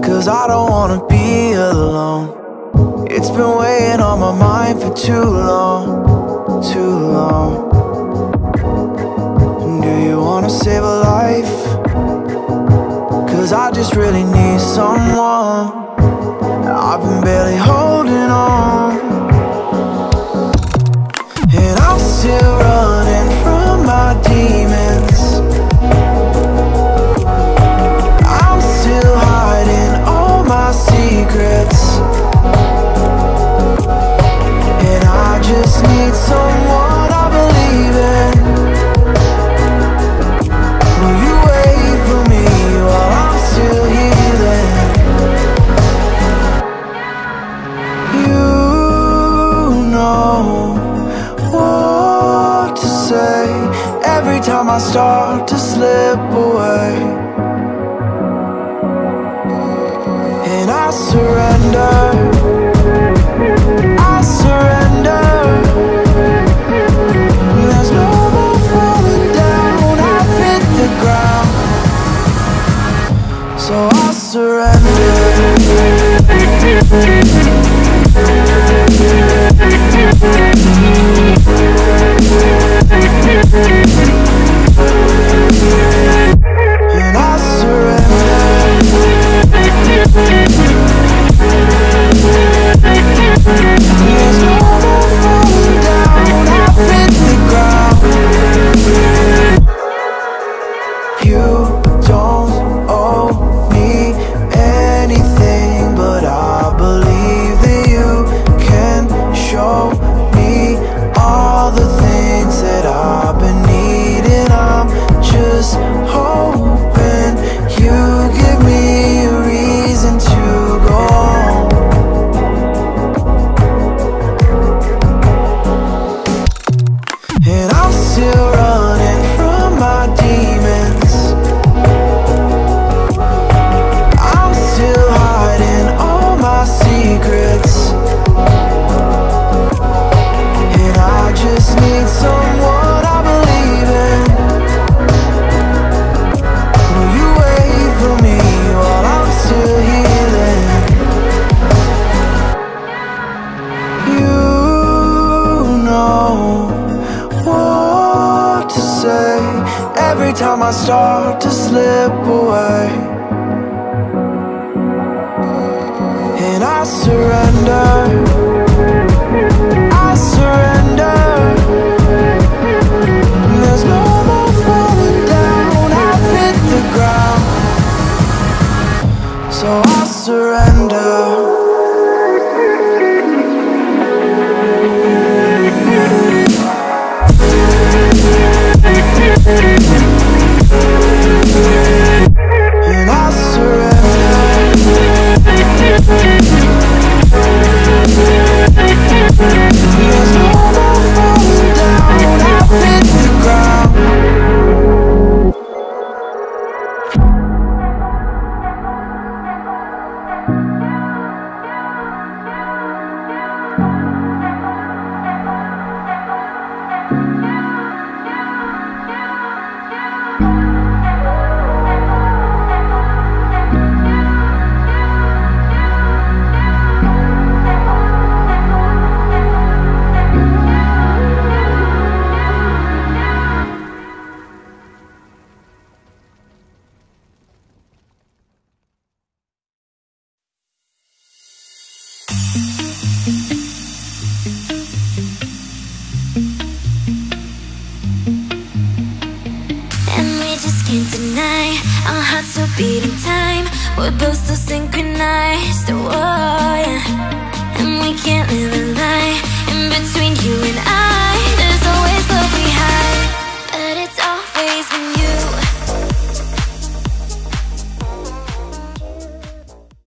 'Cause I don't wanna be alone. It's been weighing on my mind for too long, too long. Do you wanna save a life? 'Cause I just just really need someone. I've been barely holding on, and I'm still running from my demons. I'm still hiding all my secrets, and I just need someone I believe in. Will you wait for me while I'm still healing? You know what to say every time I start to slip away, and I surrender. I surrender. There's no more falling down. I've hit the ground, so I surrender. And I surrender. There's no more falling down. I've hit the ground. You don't owe me anything, but I believe that you can show me all the things that I've been needing. I'm just hoping you give me a reason to go on. And I'm still running from my demons. I'm still hiding all my secrets, and I just need someone I believe in. Will you wait for me while I'm still healing? You know what to say every time I start to slip away, and I surrender. I surrender. There's no more falling down. I've hit the ground, so I surrender. And I surrender. There's no more falling down. I've hit the ground. Can't deny our hearts still beating time. We're both still synchronized. Oh, yeah. And we can't live a lie in between you and I.